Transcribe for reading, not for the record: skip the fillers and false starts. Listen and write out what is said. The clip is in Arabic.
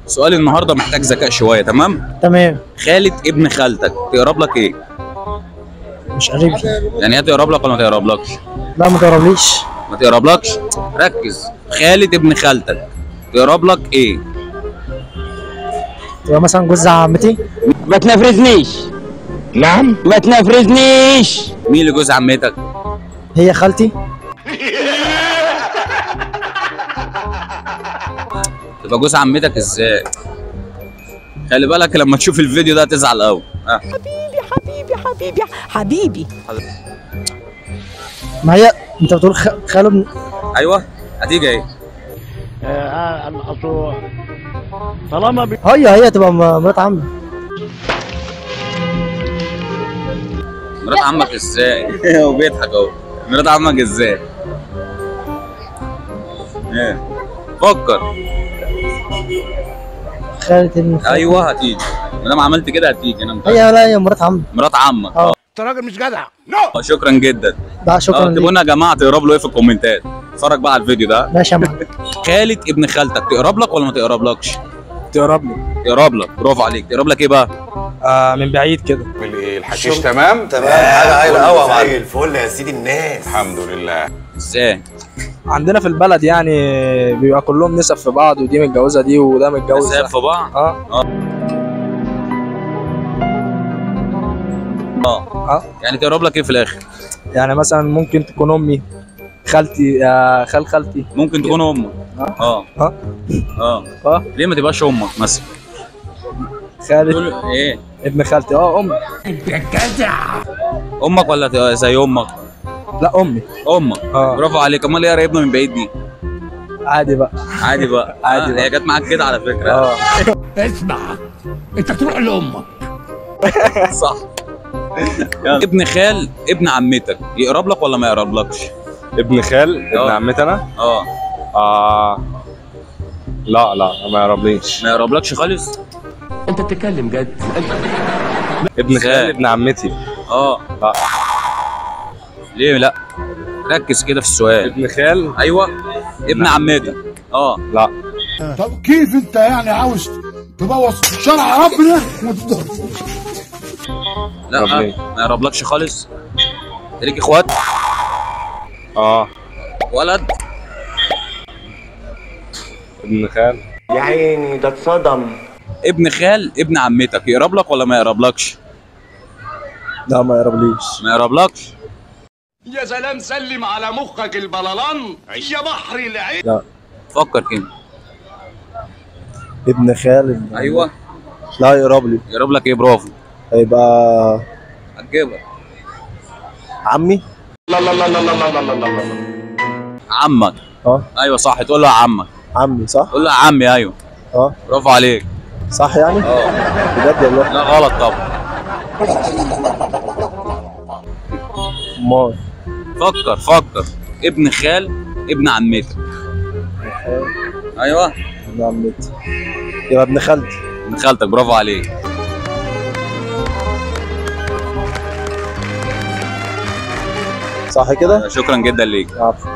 سؤال النهارده محتاج ذكاء شويه. تمام. خالة ابن خالتك تقرب لك ايه؟ مش قريب. يعني هي تقرب لك ولا ما تقربلكش؟ لا ما تقربليش. ما تقربلكش؟ ركز. خالة ابن خالتك تقرب لك ايه؟ تبقى مثلا جوز عمتي. ما تنفرزنيش. نعم. ما تنفرزنيش. مين اللي جوز عمتك؟ هي خالتي. تبقى جوز عمتك ازاي؟ خلي بالك لما تشوف الفيديو ده هتزعل قوي. حبيبي حبيبي حبيبي حبيبي. ما هي انت بتقول خاله ابن. ايوه هتيجي ايه؟ طالما هي تبقى مرات عمي. مرات عمك ازاي؟ هو بيضحك اهو. مرات عمك ازاي؟ ايه؟ فكر. خالة ابن خالتي. ايوه هتيجي. ما دام عملت كده هتيجي. انا متأكد. هي مرات عمي. مرات عمك. انت راجل مش جدع. نو. شكرا جدا. لا شكرا ليك. اكتبوا لنا يا جماعه تقرب له ايه في الكومنتات. اتفرج بقى على الفيديو ده. ماشي يا معلم. خالة ابن خالتك تقرب لك ولا ما تقربلكش؟ تقرب لي. تقرب لك. برافو عليك. تقرب لك ايه بقى؟ من بعيد كده. الحشيش تمام؟ تمام. حاجه هايله قوي يا معلم. زي الفل يا سيدي الناس. الحمد لله. ازاي؟ عندنا في البلد يعني بيبقى كلهم نسب في بعض، ودي متجوزه دي وده متجوز نسب في بعض؟ يعني تقرب لك ايه في الاخر؟ يعني مثلا ممكن تكون امي، خالتي، خالتي. ممكن تكون امك. ليه ما تبقاش امك مثلا؟ خالة ايه؟ ابن خالتي. امي. انت جدع. امك ولا زي امك؟ لا امي. امك. برافو عليك. امال ايه قريبنا من بعيد دي؟ عادي بقى. عادي بقى. عادي بقى. هي جت معاك كده على فكره. اسمع، انت تروح لامك. صح. ابن خال ابن عمتك يقرب لك ولا ما يقربلكش؟ ابن خال ابن عمتي انا؟ لا ما يقربليش. ما يقربلكش خالص؟ انت بتتكلم جد؟ ابن خال ابن عمتي. لا. ليه لا؟ ركز كده في السؤال. ابن خال. ايوه. ابن عمتك. لا. طب كيف انت يعني عاوز تبوظ شرع ربنا وتقدر؟ لا ما يقربلكش خالص. انت ليك اخوات؟ ولد؟ ابن خال. يا عيني ده اتصدم. ابن خال ابن عمتك يقرب لك ولا ما يقربلكش؟ لا ما يقربليش. ما يقربلكش؟ يا سلام، سلم على مخك البلالان يا بحر العين. لا. فكر كده. ابن خال. ايوه. لا يقرب لي. يقرب لك ايه؟ برافو. هيبقى هتجيبها. عمي. لا لا لا لا لا لا لا. عمك. ايوه صح. تقول له يا عمك. عمي صح؟ تقول له يا عمي. ايوه. برافو عليك. صح يعني؟ بجد والله؟ لا غلط طبعا. امال. فكر. ابن خال ابن عمتك. ايوه. ابن عمتي. يبقى ابن خالتي. ابن خالتك. برافو عليك. صح كده؟ شكرا جدا ليك. عفوا.